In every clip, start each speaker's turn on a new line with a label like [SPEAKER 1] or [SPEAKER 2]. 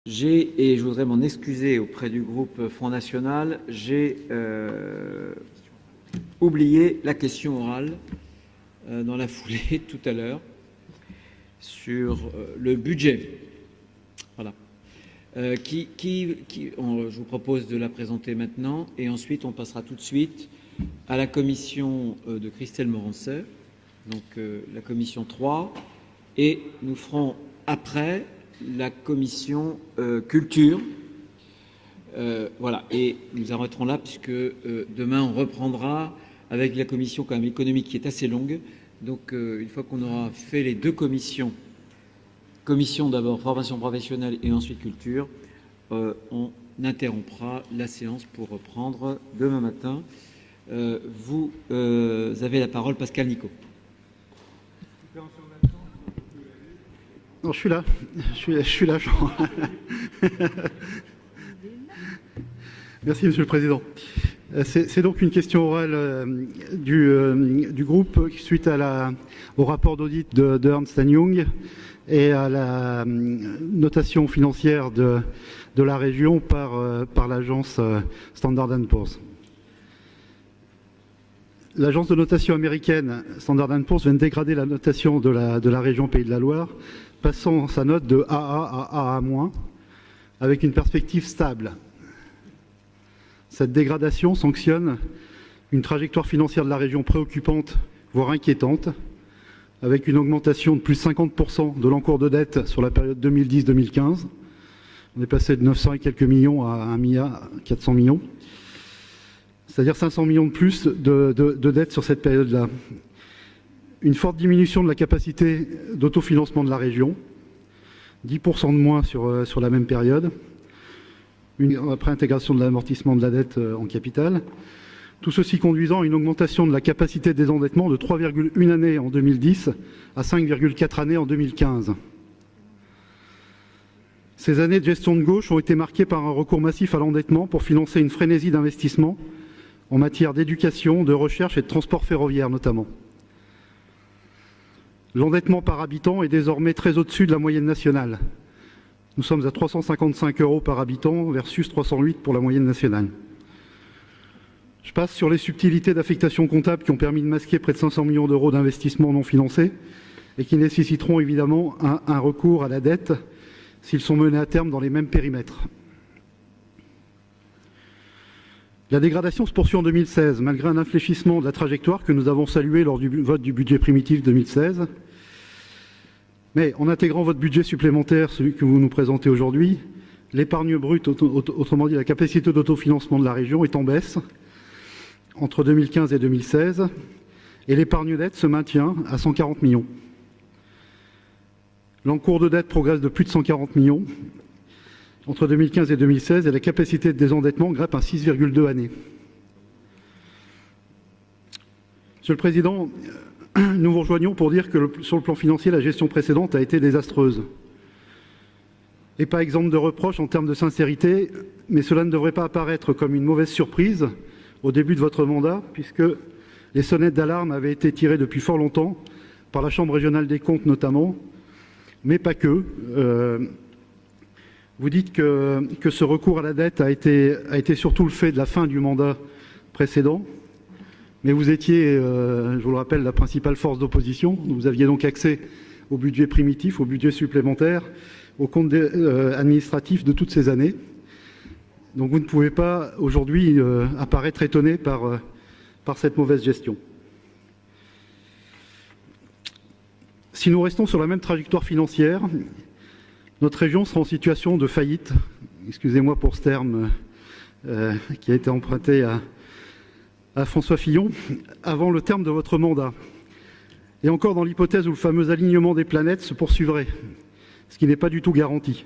[SPEAKER 1] Et je voudrais m'en excuser auprès du groupe Front National, j'ai oublié la question orale dans la foulée tout à l'heure sur le budget. Voilà. Je vous propose de la présenter maintenant et ensuite on passera tout de suite à la commission de Christelle Morançais, donc la commission 3, et nous ferons après la commission culture. Voilà, et nous arrêterons là puisque demain on reprendra avec la commission quand même économique qui est assez longue. Donc une fois qu'on aura fait les deux commission d'abord formation professionnelle et ensuite culture, on interrompra la séance pour reprendre demain matin. Vous avez la parole, Pascal Nicot.
[SPEAKER 2] Non, je suis là, Jean. Merci, Monsieur le Président. C'est donc une question orale du groupe suite au rapport d'audit de Ernst & Young et à la notation financière de la région par l'agence Standard & Poor's. L'agence de notation américaine Standard & Poor's vient de dégrader la notation de la région Pays de la Loire, passant sa note de AA à AA-, avec une perspective stable. Cette dégradation sanctionne une trajectoire financière de la région préoccupante, voire inquiétante, avec une augmentation de plus de 50% de l'encours de dette sur la période 2010-2015. On est passé de 900 et quelques millions à 1 milliard 400 millions, c'est-à-dire 500 millions de plus de dettes sur cette période-là. Une forte diminution de la capacité d'autofinancement de la région, 10% de moins sur la même période, après intégration de l'amortissement de la dette en capital. Tout ceci conduisant à une augmentation de la capacité de désendettement de 3,1 années en 2010 à 5,4 années en 2015. Ces années de gestion de gauche ont été marquées par un recours massif à l'endettement pour financer une frénésie d'investissement en matière d'éducation, de recherche et de transport ferroviaire notamment. L'endettement par habitant est désormais très au-dessus de la moyenne nationale. Nous sommes à 355 € par habitant versus 308 pour la moyenne nationale. Je passe sur les subtilités d'affectation comptable qui ont permis de masquer près de 500 millions d'euros d'investissements non financés et qui nécessiteront évidemment un recours à la dette s'ils sont menés à terme dans les mêmes périmètres. La dégradation se poursuit en 2016, malgré un infléchissement de la trajectoire que nous avons salué lors du vote du budget primitif 2016. Mais en intégrant votre budget supplémentaire, celui que vous nous présentez aujourd'hui, l'épargne brute, autrement dit la capacité d'autofinancement de la région, est en baisse entre 2015 et 2016, et l'épargne dette se maintient à 140 millions. L'encours de dette progresse de plus de 140 millions entre 2015 et 2016, et la capacité de désendettement grimpe à 6,2 années. Monsieur le Président, nous vous rejoignons pour dire que sur le plan financier, la gestion précédente a été désastreuse. Et pas exempte de reproches en termes de sincérité, mais cela ne devrait pas apparaître comme une mauvaise surprise au début de votre mandat, puisque les sonnettes d'alarme avaient été tirées depuis fort longtemps, par la Chambre régionale des comptes notamment, mais pas que. Vous dites que ce recours à la dette a été surtout le fait de la fin du mandat précédent, mais vous étiez, je vous le rappelle, la principale force d'opposition. Vous aviez donc accès au budget primitif, au budget supplémentaire, aux comptes administratifs de toutes ces années. Donc vous ne pouvez pas aujourd'hui apparaître étonné par cette mauvaise gestion. Si nous restons sur la même trajectoire financière, notre région sera en situation de faillite, excusez-moi pour ce terme qui a été emprunté à François Fillon, avant le terme de votre mandat. Et encore dans l'hypothèse où le fameux alignement des planètes se poursuivrait, ce qui n'est pas du tout garanti.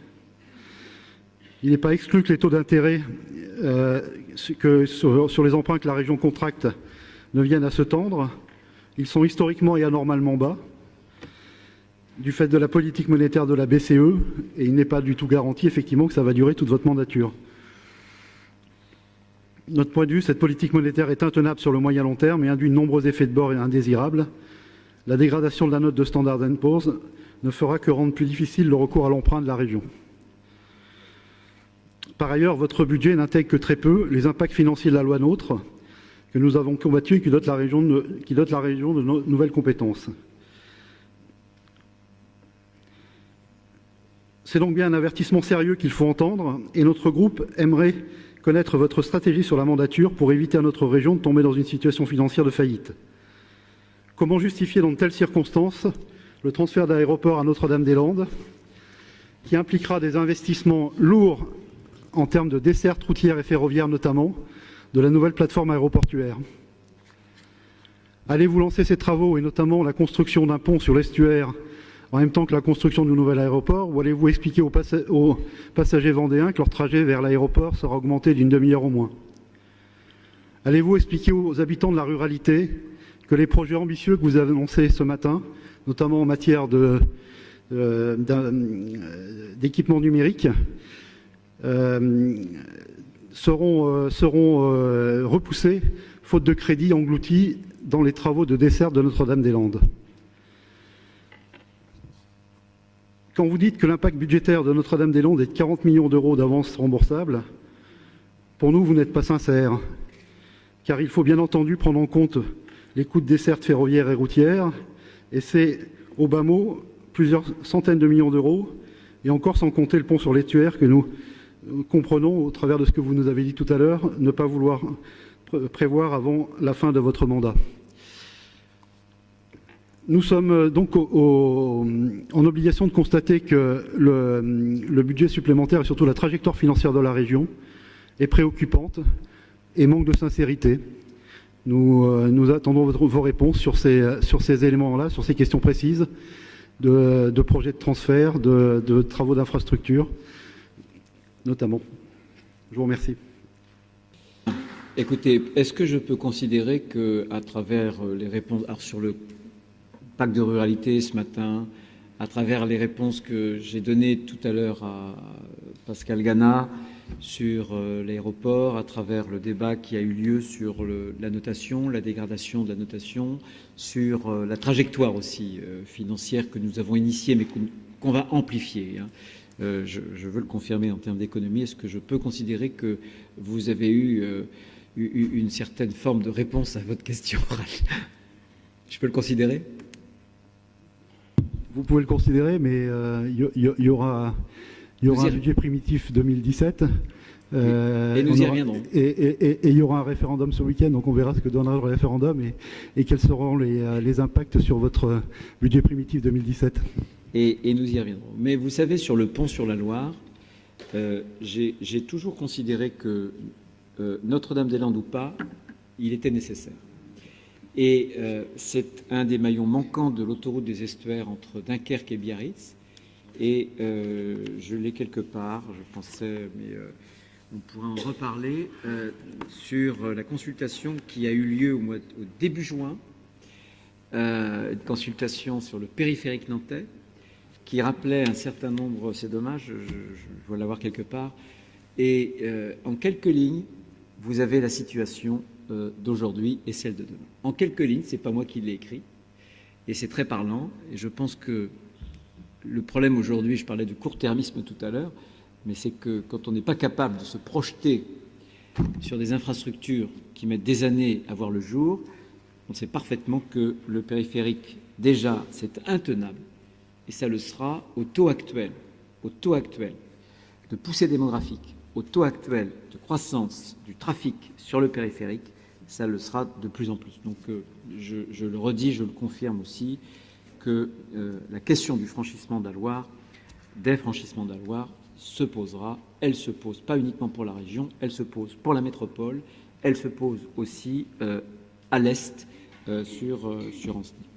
[SPEAKER 2] Il n'est pas exclu que les taux d'intérêt sur les emprunts que la région contracte ne viennent à se tendre. Ils sont historiquement et anormalement bas, du fait de la politique monétaire de la BCE, et il n'est pas du tout garanti effectivement que ça va durer toute votre mandature. Notre point de vue, cette politique monétaire est intenable sur le moyen long terme et induit de nombreux effets de bord indésirables. La dégradation de la note de Standard & Poor's ne fera que rendre plus difficile le recours à l'emprunt de la région. Par ailleurs, votre budget n'intègre que très peu les impacts financiers de la loi NOTRe, que nous avons combattu et qui dote la région de nouvelles compétences. C'est donc bien un avertissement sérieux qu'il faut entendre, et notre groupe aimerait connaître votre stratégie sur la mandature pour éviter à notre région de tomber dans une situation financière de faillite. Comment justifier dans de telles circonstances le transfert d'aéroport à Notre-Dame-des-Landes, qui impliquera des investissements lourds en termes de dessertes routières et ferroviaires notamment, de la nouvelle plateforme aéroportuaire? Allez-vous lancer ces travaux, et notamment la construction d'un pont sur l'estuaire, en même temps que la construction du nouvel aéroport, ou allez-vous expliquer aux passagers vendéens que leur trajet vers l'aéroport sera augmenté d'une demi-heure au moins? Allez-vous expliquer aux habitants de la ruralité que les projets ambitieux que vous avez annoncés ce matin, notamment en matière d'équipement numérique, seront repoussés, faute de crédit engloutis dans les travaux de desserte de Notre-Dame-des-Landes? Quand vous dites que l'impact budgétaire de Notre-Dame-des-Landes est de 40 millions d'euros d'avance remboursable, pour nous, vous n'êtes pas sincère, car il faut bien entendu prendre en compte les coûts de desserte ferroviaire et routière, et c'est, au bas mot, plusieurs centaines de millions d'euros, et encore sans compter le pont sur l'estuaire que nous comprenons, au travers de ce que vous nous avez dit tout à l'heure, ne pas vouloir prévoir avant la fin de votre mandat. Nous sommes donc en obligation de constater que le budget supplémentaire et surtout la trajectoire financière de la région est préoccupante et manque de sincérité. Nous attendons vos réponses sur ces éléments-là, sur ces questions précises de projets de transfert, de travaux d'infrastructure, notamment. Je vous remercie.
[SPEAKER 1] Écoutez, est-ce que je peux considérer qu'à travers les réponses, alors sur le pacte de ruralité ce matin, à travers les réponses que j'ai données tout à l'heure à Pascal Gana sur l'aéroport, à travers le débat qui a eu lieu sur la notation, la dégradation de la notation, sur la trajectoire aussi financière que nous avons initiée mais qu'on va amplifier, hein. Je veux le confirmer en termes d'économie. Est-ce que je peux considérer que vous avez eu une certaine forme de réponse à votre question orale? Je peux le considérer?
[SPEAKER 2] Vous pouvez le considérer, mais il y aura un budget primitif 2017.
[SPEAKER 1] Et nous y reviendrons.
[SPEAKER 2] Et il y aura un référendum ce week-end, donc on verra ce que donnera le référendum et quels seront les impacts sur votre budget primitif 2017.
[SPEAKER 1] Et nous y reviendrons. Mais vous savez, sur le pont sur la Loire, j'ai toujours considéré que Notre-Dame-des-Landes ou pas, il était nécessaire. Et c'est un des maillons manquants de l'autoroute des estuaires entre Dunkerque et Biarritz. Et je l'ai quelque part, je pensais, mais on pourrait en reparler, sur la consultation qui a eu lieu au début juin, une consultation sur le périphérique nantais, qui rappelait un certain nombre, c'est dommage, je dois l'avoir quelque part, et en quelques lignes, vous avez la situation d'aujourd'hui et celle de demain. En quelques lignes, c'est pas moi qui l'ai écrit, et c'est très parlant, et je pense que le problème aujourd'hui, je parlais du court-termisme tout à l'heure, mais c'est que quand on n'est pas capable de se projeter sur des infrastructures qui mettent des années à voir le jour, on sait parfaitement que le périphérique, déjà, c'est intenable, et ça le sera au taux actuel de poussée démographique, au taux actuel de croissance du trafic sur le périphérique, ça le sera de plus en plus. Donc je le redis, je le confirme aussi, que la question du franchissement de la Loire, des franchissements de la Loire, se posera. Elle se pose pas uniquement pour la région, elle se pose pour la métropole, elle se pose aussi à l'est sur Ancenis.